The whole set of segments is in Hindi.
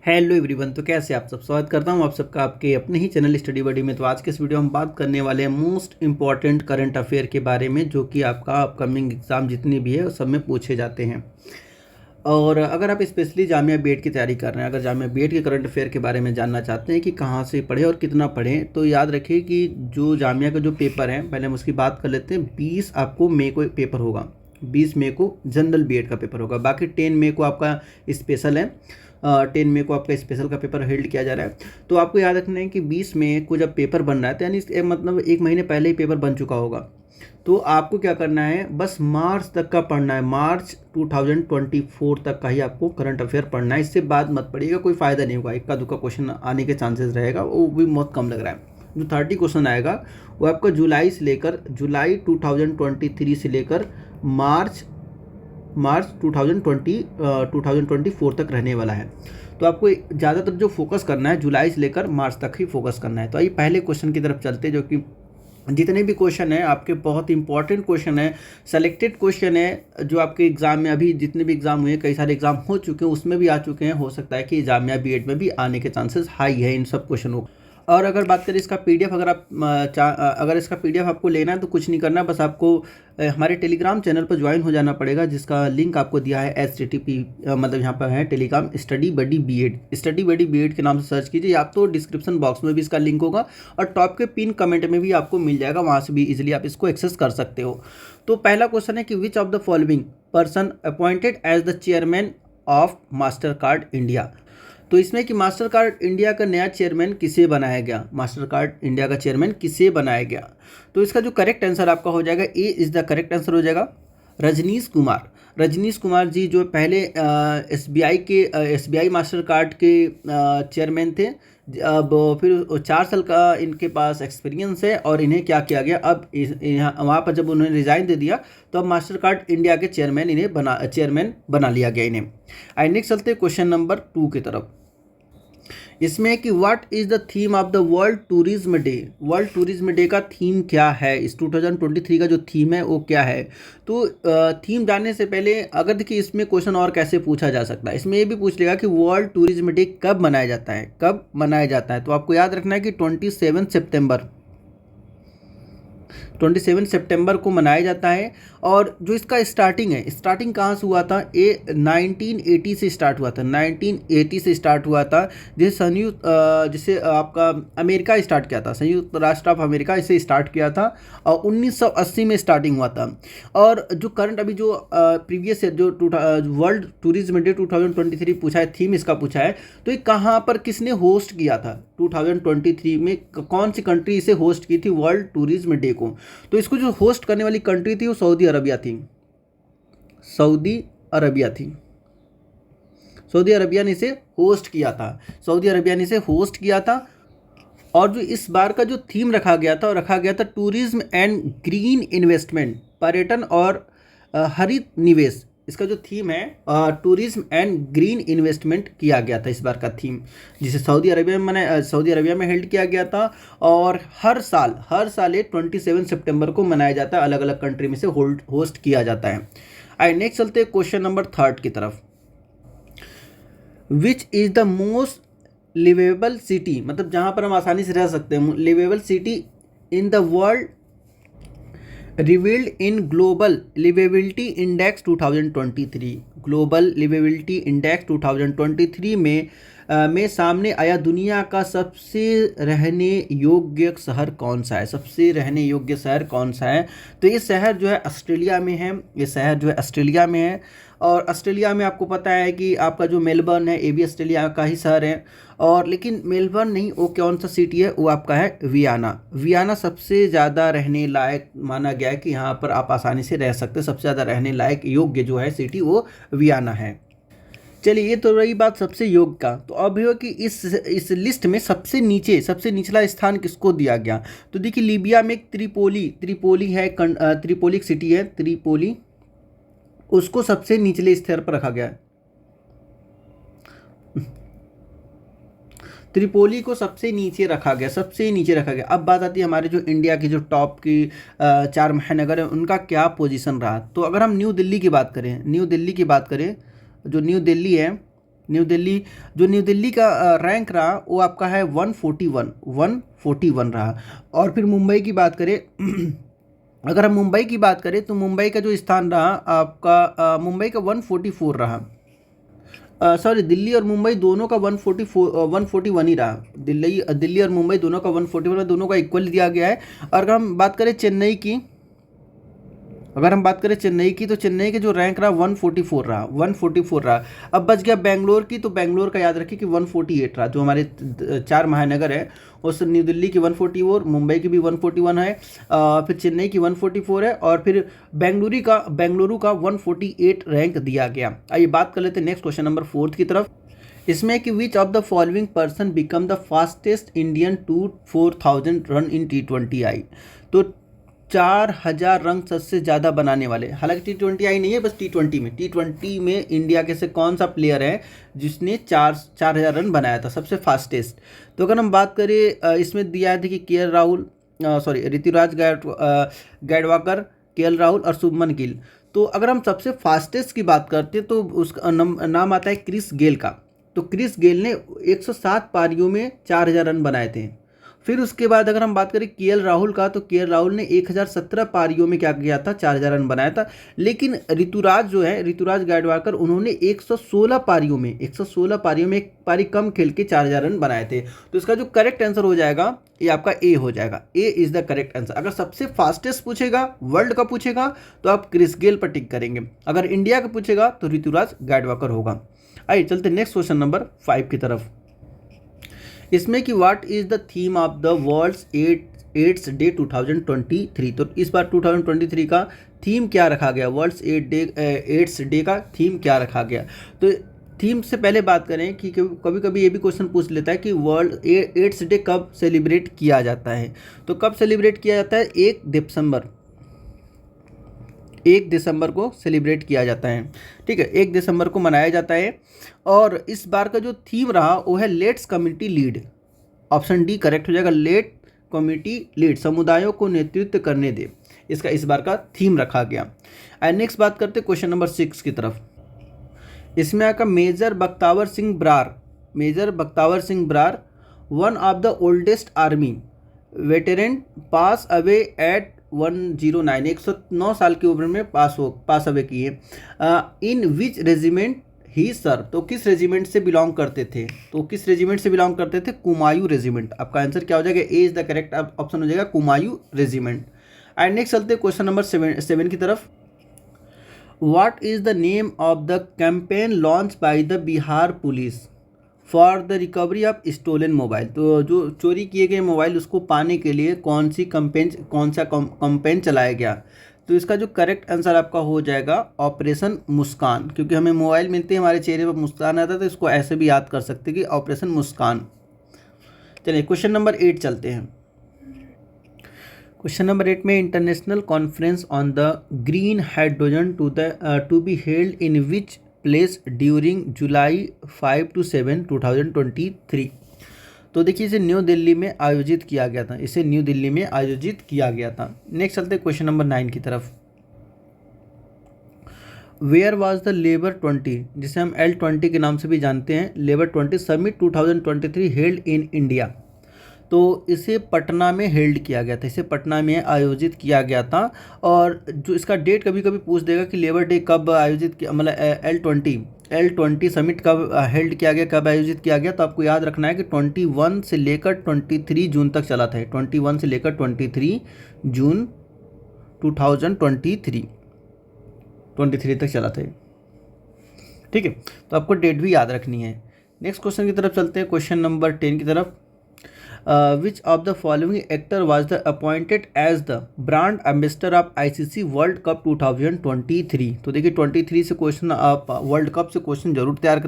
Hello everyone. तो कैसे आप सब, स्वागत करता हूं आप सबका आपके अपने ही चैनल स्टडी बडी में। तो आज के इस वीडियो में हम बात करने वाले हैं मोस्ट इंपॉर्टेंट करंट अफेयर के बारे में, जो कि आपका अपकमिंग एग्ज़ाम जितनी भी है उस सब में पूछे जाते हैं। और अगर आप स्पेशली जामिया बीएड की तैयारी कर रहे हैं, अगर जामिया बीएड के करंट अफेयर के बारे में जानना चाहते हैं कि कहाँ से पढ़ें और कितना पढ़ें, तो याद रखिए कि जो जामिया का जो पेपर है, पहले हम उसकी बात कर लेते हैं। 20 आपको मई को पेपर होगा, 20 मई को जनरल बीएड का पेपर होगा। बाकी 10 मई को आपका स्पेशल है, 10 मई को आपका स्पेशल का पेपर हेल्ड किया जा रहा है। तो आपको याद रखना है कि 20 मई को जब पेपर बन रहा है, तो यानी मतलब 1 महीने पहले ही पेपर बन चुका होगा। तो आपको क्या करना है, बस मार्च तक का पढ़ना है, मार्च 2024 तक का ही आपको करंट अफेयर पढ़ना है। इससे बाद मत पढ़िएगा, कोई फ़ायदा नहीं होगा। इक्का दुक्का क्वेश्चन आने के चांसेस रहेगा, वो भी बहुत कम लग रहा है। जो 30 क्वेश्चन आएगा वो आपका जुलाई 2023 से लेकर मार्च 2024 तक रहने वाला है। तो आपको ज़्यादातर जो फोकस करना है जुलाई से लेकर मार्च तक ही फोकस करना है। तो आइए पहले क्वेश्चन की तरफ चलते हैं, जो कि जितने भी क्वेश्चन हैं आपके बहुत इंपॉर्टेंट क्वेश्चन है, सेलेक्टेड क्वेश्चन है, जो आपके एग्जाम में अभी जितने भी एग्जाम हुए, कई सारे एग्जाम हो चुके हैं, उसमें भी आ चुके हैं। हो सकता है कि जामिया बीएड में भी आने के चांसेस हाई है इन सब क्वेश्चनों को। और अगर बात करें इसका पीडीएफ, अगर इसका पीडीएफ आपको लेना है तो कुछ नहीं करना, बस आपको हमारे टेलीग्राम चैनल पर ज्वाइन हो जाना पड़ेगा, जिसका लिंक आपको दिया है HTTP, मतलब यहाँ पर है टेलीग्राम स्टडी बडी बीएड, स्टडी बडी बीएड के नाम से सर्च कीजिए। आप तो डिस्क्रिप्शन बॉक्स में भी इसका लिंक होगा और टॉप के पिन कमेंट में भी आपको मिल जाएगा, वहाँ से भी इजीली आप इसको एक्सेस कर सकते हो। तो पहला क्वेश्चन है कि which of the following person appointed as the chairman of Mastercard India. तो इसमें कि मास्टर कार्ड इंडिया का नया चेयरमैन किसे बनाया गया, मास्टर कार्ड इंडिया का चेयरमैन किसे बनाया गया। तो इसका जो करेक्ट आंसर आपका हो जाएगा, A is the correct answer हो जाएगा, रजनीश कुमार। रजनीश कुमार जी जो पहले एसबीआई मास्टर कार्ड के चेयरमैन थे। अब फिर 4 साल का इनके पास एक्सपीरियंस है, और इन्हें क्या किया गया, अब यहाँ वहाँ पर जब उन्होंने रिज़ाइन दे दिया तो अब मास्टर कार्ड इंडिया के चेयरमैन बना लिया गया इन्हें। एंड नेक्स्ट चलते क्वेश्चन नंबर 2 की तरफ। इसमें कि what is the theme of the world tourism day. World tourism day का थीम क्या है, इस 2023 का जो थीम है वो क्या है। तो थीम जानने से पहले अगर देखिए इसमें क्वेश्चन और कैसे पूछा जा सकता है, इसमें ये भी पूछ लेगा कि वर्ल्ड टूरिज्म डे कब मनाया जाता है, कब मनाया जाता है। तो आपको याद रखना है कि 27 सितंबर को मनाया जाता है। और जो इसका स्टार्टिंग कहाँ से हुआ था, 1980 से स्टार्ट हुआ था, 1980 से स्टार्ट हुआ था। जिसे आपका अमेरिका स्टार्ट किया था, संयुक्त राष्ट्र ऑफ अमेरिका इसे स्टार्ट किया था, और 1980 में स्टार्टिंग हुआ था। और जो करंट अभी जो प्रीवियस जो वर्ल्ड टूरिज्म डे 2023 पूछा है, थीम इसका पूछा है, तो ये कहाँ पर किसने होस्ट किया था, 2023 में कौन सी कंट्री इसे होस्ट की थी वर्ल्ड टूरिज्म डे को। तो इसको जो होस्ट करने वाली कंट्री थी वो सऊदी अरबिया थी। सऊदी अरबिया ने इसे होस्ट किया था। और जो इस बार का जो थीम रखा गया था टूरिज्म एंड ग्रीन इन्वेस्टमेंट, पर्यटन और हरित निवेश। इसका जो थीम है टूरिज्म एंड ग्रीन इन्वेस्टमेंट किया गया था इस बार का थीम, जिसे सऊदी अरबिया में हेल्ड किया गया था। और हर साल ये 27 सितंबर को मनाया जाता है, अलग अलग कंट्री में से होस्ट किया जाता है। आइए नेक्स्ट चलते हैं क्वेश्चन नंबर 3 की तरफ। Which is the most liveable city, मतलब जहाँ पर हम आसानी से रह सकते हैं, liveable city in the world revealed in global liveability index 2023। Global liveability index 2023 में सामने आया दुनिया का सबसे रहने योग्य शहर कौन सा है। तो ये शहर जो है ऑस्ट्रेलिया में है। और ऑस्ट्रेलिया में आपको पता है कि आपका जो मेलबर्न है, ये भी ऑस्ट्रेलिया का ही शहर है। और लेकिन मेलबर्न नहीं, वो कौन सा सिटी है, वो आपका है वियना सबसे ज़्यादा रहने लायक माना गया है, कि यहाँ पर आप आसानी से रह सकते हैं। सबसे ज़्यादा रहने लायक योग्य जो है सिटी वो वियना है। चलिए, ये तो रही बात सबसे योग्य का। तो अब ये कि इस लिस्ट में सबसे निचला स्थान किसको दिया गया। तो देखिए लीबिया में एक त्रिपोली है, त्रिपोली एक सिटी है, त्रिपोली, उसको सबसे निचले स्तर पर रखा गया है। त्रिपोली को सबसे नीचे रखा गया। अब बात आती है हमारे जो इंडिया की जो टॉप की 4 महानगर है, उनका क्या पोजीशन रहा। तो अगर हम न्यू दिल्ली की बात करें, जो न्यू दिल्ली है न्यू दिल्ली का रैंक रहा वो आपका है 141 रहा। और फिर मुंबई की बात करें अगर हम मुंबई की बात करें तो मुंबई का जो स्थान रहा आपका मुंबई का 144 रहा। सॉरी, दिल्ली और मुंबई दोनों का 141 ही रहा। दिल्ली और मुंबई दोनों का 141, दोनों का इक्वल दिया गया है। और अगर हम बात करें चेन्नई की तो चेन्नई के जो रैंक रहा 144 रहा। अब बच गया बेंगलोर की, तो बेंगलोर का याद रखिए कि 148 रहा। जो हमारे 4 महानगर है उस न्यू दिल्ली की 144, मुंबई की भी 141 है, फिर चेन्नई की 144 है, और फिर बेंगलुरु का 148 रैंक दिया गया। आइए बात कर लेते हैं नेक्स्ट क्वेश्चन नंबर 4 की तरफ। इसमें कि which of the following person become the fastest Indian to 4000 run in T20I। तो 4000 रन सबसे ज़्यादा बनाने वाले, हालांकि T20I नहीं है, बस T20 में इंडिया के से कौन सा प्लेयर है जिसने 4000 रन बनाया था सबसे फास्टेस्ट। तो अगर हम बात करें इसमें दिया है कि ऋतुराज गायकवाड़, KL राहुल और शुभमन गिल। तो अगर हम सबसे फास्टेस्ट की बात करते हैं तो उसका नाम आता है क्रिस गेल का। तो क्रिस गेल ने 107 पारियों में 4000 रन बनाए थे। फिर उसके बाद अगर हम बात करें KL राहुल का, तो KL राहुल ने 1017 पारियों में क्या किया था, 4000 रन बनाया था। लेकिन ऋतुराज गायकवाड़, उन्होंने 116 पारियों में एक पारी कम खेल के 4000 रन बनाए थे। तो इसका जो करेक्ट आंसर हो जाएगा ये आपका ए हो जाएगा। A is the correct answer. अगर सबसे फास्टेस्ट पूछेगा, वर्ल्ड का पूछेगा, तो आप क्रिस गेल पर टिक करेंगे। अगर इंडिया का पूछेगा तो ऋतुराज गायकवाड़ होगा। आइए चलते नेक्स्ट क्वेश्चन नंबर 5 की तरफ। इसमें कि what is the theme of the world's AIDS day 2023। तो इस बार 2023 का थीम क्या रखा गया, वर्ल्ड्स एड्स डे का थीम क्या रखा गया। तो थीम से पहले बात करें कि कभी कभी ये भी क्वेश्चन पूछ लेता है कि वर्ल्ड एड्स डे कब सेलिब्रेट किया जाता है। तो कब सेलिब्रेट किया जाता है, 1 दिसंबर को सेलिब्रेट किया जाता है। ठीक है, 1 दिसंबर को मनाया जाता है। और इस बार का जो थीम रहा वो है let's community lead. Option D correct हो जाएगा, लेट कम्युनिटी लीड, समुदायों को नेतृत्व करने दे, इसका इस बार का थीम रखा गया। एंड नेक्स्ट बात करते हैं क्वेश्चन नंबर 6 की तरफ। इसमें आपका major Bakhtawar Singh Brar, one of the oldest army veteran, pass away at 109, 109 साल की उम्र में पास अवे किए। इन विच रेजिमेंट ही सर, तो किस रेजिमेंट से बिलोंग करते थे, कुमायूं रेजिमेंट। आपका आंसर क्या हो जाएगा, A is the correct option हो जाएगा, कुमायूं रेजिमेंट। एंड नेक्स्ट चलते हैं क्वेश्चन नंबर 7 की तरफ। What is the name of the campaign launch by the Bihar police for the recovery of stolen mobile. तो जो चोरी किए गए मोबाइल उसको पाने के लिए कौन सा कैंपेन चलाया गया। तो इसका जो करेक्ट आंसर आपका हो जाएगा ऑपरेशन मुस्कान, क्योंकि हमें मोबाइल मिलते हैं हमारे चेहरे पर मुस्कान आता है, तो इसको ऐसे भी याद कर सकते हैं कि ऑपरेशन मुस्कान। चलिए क्वेश्चन नंबर 8 चलते हैं। क्वेश्चन नंबर 8 में international conference on the green hydrogen to be held in which place during July 5 to 7, 2023। तो देखिए इसे न्यू दिल्ली में आयोजित किया गया था, नेक्स्ट चलते क्वेश्चन नंबर 9 की तरफ। वेयर वाज द लेबर 20, जिसे हम L20 के नाम से भी जानते हैं, labour 20 summit 2023 held in India. तो इसे पटना में हेल्ड किया गया था, पटना में आयोजित किया गया था। और जो इसका डेट कभी कभी पूछ देगा कि लेबर डे कब आयोजित किया, मतलब L20 समिट कब हेल्ड किया गया, कब आयोजित किया गया। तो आपको याद रखना है कि 21 से लेकर 23 जून तक चला था, 21 से लेकर 23 जून 2023 तक चला था। ठीक है, तो आपको डेट भी याद रखनी है। नेक्स्ट क्वेश्चन की तरफ चलते हैं, क्वेश्चन नंबर 10 की तरफ। Which of the following actor was the appointed as the brand ambassador of ICC world cup 2023। तो देखिए 23 से क्वेश्चन, आप वर्ल्ड कप से क्वेश्चन जरूर तैयार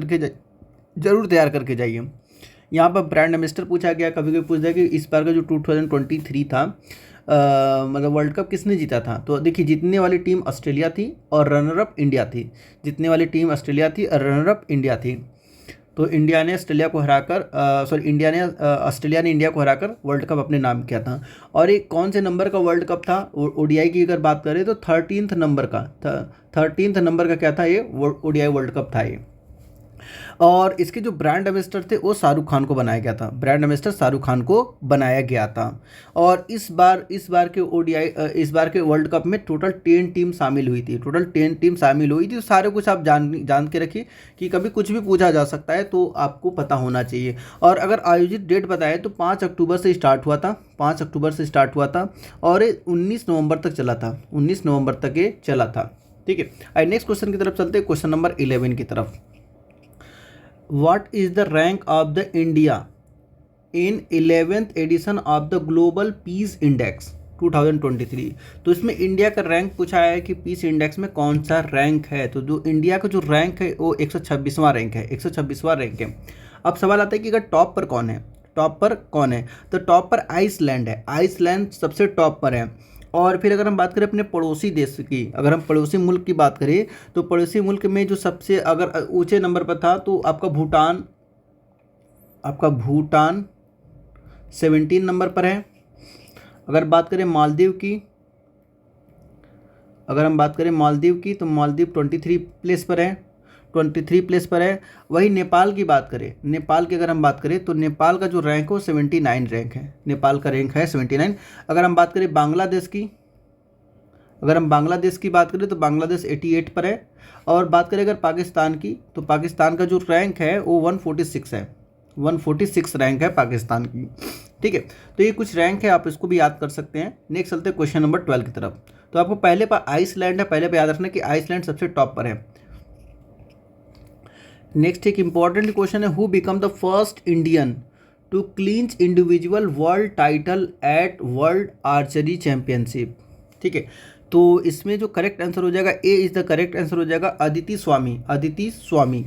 करके जाइए। यहाँ पर ब्रांड एम्बेसडर पूछा गया, कभी कभी पूछ दिया कि इस बार का जो 2023 था मतलब वर्ल्ड कप किसने जीता था। तो देखिए जीतने वाली टीम ऑस्ट्रेलिया थी और रनर अप इंडिया थी, तो इंडिया ने ऑस्ट्रेलिया ने इंडिया को हराकर वर्ल्ड कप अपने नाम किया था। और एक कौन से नंबर का वर्ल्ड कप था, ODI की अगर बात करें तो 13th नंबर का क्या था, ये ODI वर्ल्ड कप था ये। और इसके जो ब्रांड एम्बेसडर थे वो शाहरुख खान को बनाया गया था, ब्रांड एम्बेसडर शाहरुख खान को बनाया गया था। और इस बार के ओडीआई इस बार के वर्ल्ड कप में टोटल 10 टीम शामिल हुई थी, टोटल 10 टीम शामिल हुई थी। सारे कुछ आप जान के रखिए कि कभी कुछ भी पूछा जा सकता है, तो आपको पता होना चाहिए। और अगर आयोजित डेट बताएं तो 5 अक्टूबर से स्टार्ट हुआ था, 5 अक्टूबर से स्टार्ट हुआ था और 19 नवंबर तक चला था, 19 नवंबर तक ये चला था। ठीक है, आइए नेक्स्ट क्वेश्चन की तरफ चलते हैं, क्वेश्चन नंबर 11 की तरफ। What is the rank of the India in 11th edition of the Global Peace Index 2023? तो इसमें इंडिया का रैंक पूछा है कि पीस इंडेक्स में कौन सा रैंक है। तो जो इंडिया का जो रैंक है वो 126वां रैंक है, 126वां रैंक है। अब सवाल आता है कि अगर टॉप पर कौन है, टॉप पर कौन है, तो टॉप पर आइसलैंड है, आइसलैंड सबसे टॉप पर है। और फिर अगर हम बात करें अपने पड़ोसी देश की, अगर हम पड़ोसी मुल्क की बात करें तो पड़ोसी मुल्क में जो सबसे अगर ऊंचे नंबर पर था तो आपका भूटान 17 नंबर पर है। अगर बात करें मालदीव की, अगर हम बात करें मालदीव की तो मालदीव 23 प्लेस पर है, 23 प्लेस पर है। वही नेपाल की बात करें, नेपाल की अगर हम बात करें तो नेपाल का जो रैंक है वो 79 रैंक है, नेपाल का रैंक है 79। अगर हम बात करें बांग्लादेश की, अगर हम बांग्लादेश की बात करें तो बांग्लादेश 88 पर है। और बात करें अगर पाकिस्तान की तो पाकिस्तान का जो रैंक है वो 146 है, 146 रैंक है पाकिस्तान की। ठीक है, तो ये कुछ रैंक है, आप इसको भी याद कर सकते हैं। नेक्स्ट चलते हैं क्वेश्चन नंबर 12 की तरफ। तो आपको पहले पर आइसलैंड है, पहले पर याद रखना कि आइसलैंड सबसे टॉप पर है। नेक्स्ट एक इंपॉर्टेंट क्वेश्चन है, who became the first Indian to clinch individual world title at world archery championship. ठीक है, तो इसमें जो करेक्ट आंसर हो जाएगा, A is the correct answer हो जाएगा, अदिति स्वामी, अदिति स्वामी।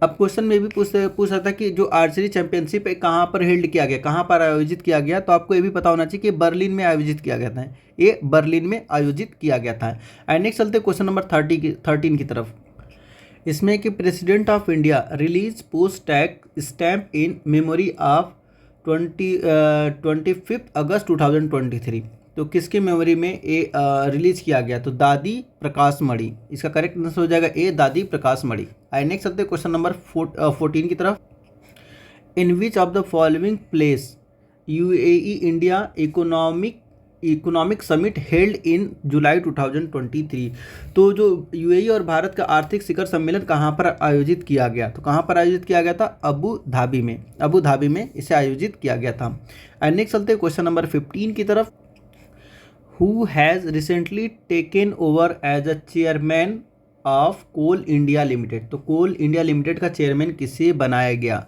अब क्वेश्चन में भी पूछ सकता है कि जो आर्चरी चैंपियनशिप है कहाँ पर हेल्ड किया गया, कहाँ पर आयोजित किया गया, तो आपको ये भी पता होना चाहिए कि बर्लिन में आयोजित किया गया था, ये बर्लिन में आयोजित किया गया था। एंड नेक्स्ट चलते क्वेश्चन नंबर 13 की तरफ। इसमें कि president of India release post tag stamp in memory of 25 अगस्त 2023। तो किसके मेमोरी में ये रिलीज किया गया, तो दादी प्रकाश मणि, इसका करेक्ट आंसर हो जाएगा ए, दादी प्रकाश मणि। आई नेक्स्ट चलते क्वेश्चन नंबर 14 की तरफ। In which of the following place UAE India economic summit held in July 2023। तो जो यूएई और भारत का आर्थिक शिखर सम्मेलन कहाँ पर आयोजित किया गया, तो कहाँ पर आयोजित किया गया था, अबू धाबी में, अबू धाबी में इसे आयोजित किया गया था। एंड नेक्स्ट चलते क्वेश्चन नंबर 15 की तरफ। Who has recently taken over as a chairman of Coal India Limited. तो कोल इंडिया लिमिटेड का चेयरमैन किसे बनाया गया,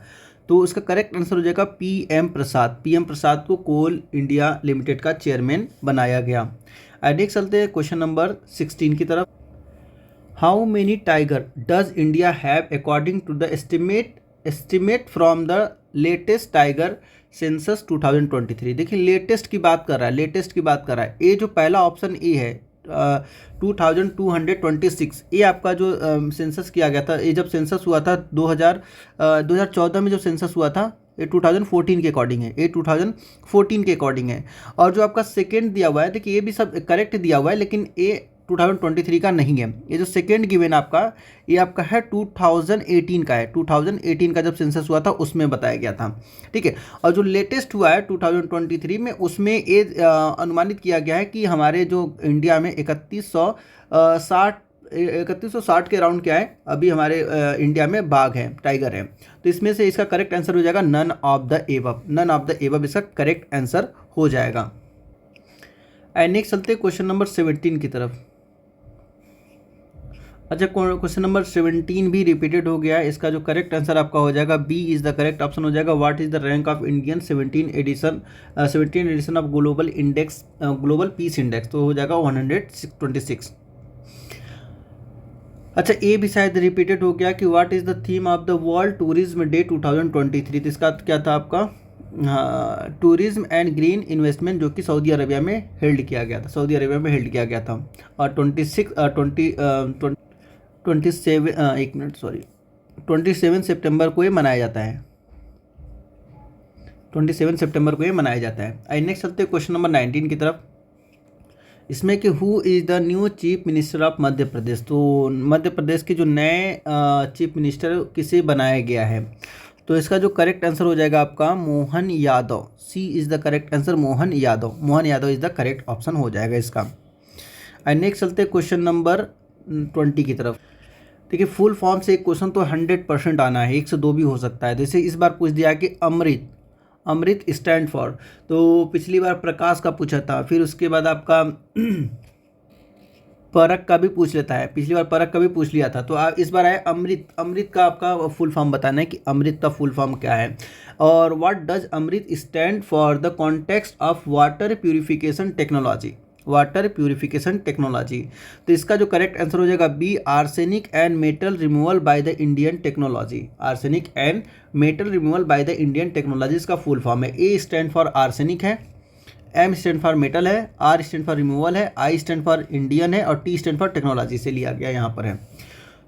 तो उसका करेक्ट आंसर हो जाएगा पीएम प्रसाद, पीएम प्रसाद को कोल इंडिया लिमिटेड का चेयरमैन बनाया गया। नेक्स्ट चलते हैं क्वेश्चन नंबर 16 की तरफ। How many tiger does India have according to the estimate from the latest tiger census 2023। देखिए लेटेस्ट की बात कर रहा है, लेटेस्ट की बात कर रहा है। ये जो पहला ऑप्शन ए है 2226, ये आपका जो सेंसस किया गया था, ये जब सेंसस हुआ था 2014 में जब सेंसस हुआ था, ये 2014 के अकॉर्डिंग है, ये 2014 के अकॉर्डिंग है। और जो आपका सेकेंड दिया हुआ है, देखिए ये भी सब करेक्ट दिया हुआ है, लेकिन ये 2023 का नहीं है। ये जो सेकेंड गिवन आपका, ये आपका है 2018 का है, 2018 का जब सेंसस हुआ था उसमें बताया गया था। ठीक है, और जो लेटेस्ट हुआ है 2023 में, उसमें ये अनुमानित किया गया है कि हमारे जो इंडिया में 3160 के अराउंड क्या है, अभी हमारे इंडिया में बाघ है, टाइगर है। तो इसमें से इसका करेक्ट आंसर हो जाएगा none of the above, none of the above इसका करेक्ट आंसर हो जाएगा। एंड नेक्स्ट चलते क्वेश्चन नंबर 17 की तरफ। अच्छा, क्वेश्चन नंबर 17 भी रिपीटेड हो गया है, इसका जो करेक्ट आंसर आपका हो जाएगा B is the correct option हो जाएगा। What is the rank of Indian 17 edition of global peace index, तो हो जाएगा 126। अच्छा, ए भी शायद रिपीटेड हो गया कि what is the theme of the world tourism day 2023। तो इसका क्या था आपका, टूरिज्म एंड ग्रीन इन्वेस्टमेंट, जो कि सऊदी अरेबिया में हेल्ड किया गया था, सऊदी अरेबिया में हेल्ड किया गया था। और 27 सितंबर को ये मनाया जाता है, 27 सितंबर को ये मनाया जाता है। आई नेक्स्ट चलते हैं क्वेश्चन नंबर 19 की तरफ। इसमें कि who is the new chief minister of Madhya Pradesh. तो मध्य प्रदेश के जो नए चीफ मिनिस्टर किसे बनाया गया है। तो इसका जो करेक्ट आंसर हो जाएगा आपका Mohan Yadav. C is the correct answer, Mohan Yadav. Mohan Yadav is the correct option हो जाएगा इसका। एंड नेक्स्ट चलते हैं क्वेश्चन नंबर 20 की तरफ। देखिए फुल फॉर्म से एक क्वेश्चन तो 100% आना है, 1 से 2 भी हो सकता है। जैसे इस बार पूछ दिया कि अमृत, अमृत स्टैंड फॉर। तो पिछली बार प्रकाश का पूछा था, फिर उसके बाद आपका परख का भी पूछ लेता है, पिछली बार परख का भी पूछ लिया था। तो इस बार आए अमृत। अमृत का आपका फुल फॉर्म बताना है कि अमृत का फुल फॉर्म क्या है। और what does Amrit stand for the context of water purification technology. Water purification technology. तो इसका जो करेक्ट आंसर हो जाएगा B, arsenic and metal removal by the Indian technology. Arsenic and metal removal by the Indian technology इसका फुल फॉर्म है। ए स्टैंड फॉर आर्सेनिक है, एम स्टैंड फॉर मेटल है, आर स्टैंड फॉर रिमूवल है, आई स्टैंड फॉर इंडियन है और टी स्टैंड फॉर टेक्नोलॉजी से लिया गया यहाँ पर है।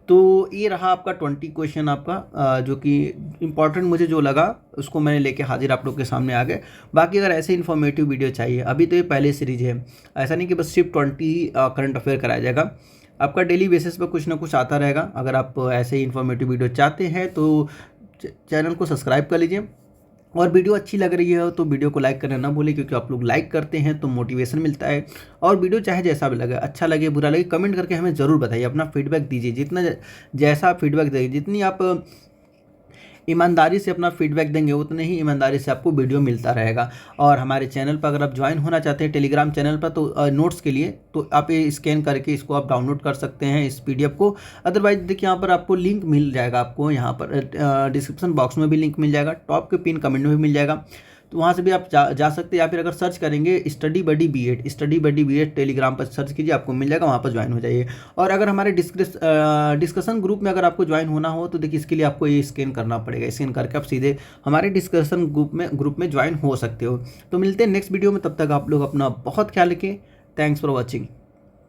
तो ये रहा आपका 20 क्वेश्चन आपका, जो कि इंपॉर्टेंट मुझे जो लगा उसको मैंने लेके हाजिर आप लोग के सामने आ गए। बाकी अगर ऐसे इन्फॉर्मेटिव वीडियो चाहिए, अभी तो ये पहले सीरीज है, ऐसा नहीं कि बस सिर्फ 20 करंट अफेयर कराया जाएगा, आपका डेली बेसिस पर कुछ ना कुछ आता रहेगा। अगर आप ऐसे ही इन्फॉर्मेटिव वीडियो चाहते हैं तो चैनल को सब्सक्राइब कर लीजिए, और वीडियो अच्छी लग रही है तो वीडियो को लाइक करना ना भूलें, क्योंकि आप लोग लाइक करते हैं तो मोटिवेशन मिलता है। और वीडियो चाहे जैसा भी लगे, अच्छा लगे बुरा लगे, कमेंट करके हमें ज़रूर बताइए, अपना फीडबैक दीजिए। जितना जैसा आप फीडबैक देंगे, जितनी आप ईमानदारी से अपना फीडबैक देंगे, उतने ही ईमानदारी से आपको वीडियो मिलता रहेगा। और हमारे चैनल पर अगर आप ज्वाइन होना चाहते हैं टेलीग्राम चैनल पर, तो नोट्स के लिए तो आप ये स्कैन करके इसको आप डाउनलोड कर सकते हैं इस PDF को। अदरवाइज देखिए यहाँ पर आपको लिंक मिल जाएगा, आपको यहाँ पर डिस्क्रिप्शन बॉक्स में भी लिंक मिल जाएगा, टॉप के पिन कमेंट में भी मिल जाएगा, तो वहाँ से भी आप जा सकते हैं। या फिर अगर सर्च करेंगे स्टडी बडी B.Ed, स्टडी बडी B.Ed टेलीग्राम पर सर्च कीजिए, आपको मिल जाएगा, वहाँ पर ज्वाइन हो जाइए। और अगर हमारे डिस्कशन ग्रुप में अगर आपको ज्वाइन होना हो तो देखिए इसके लिए आपको ये स्कैन करना पड़ेगा, स्कैन करके आप सीधे हमारे डिस्कशन ग्रुप में ज्वाइन हो सकते हो। तो मिलते हैं नेक्स्ट वीडियो में, तब तक आप लोग अपना बहुत ख्याल रखें। Thanks for watching.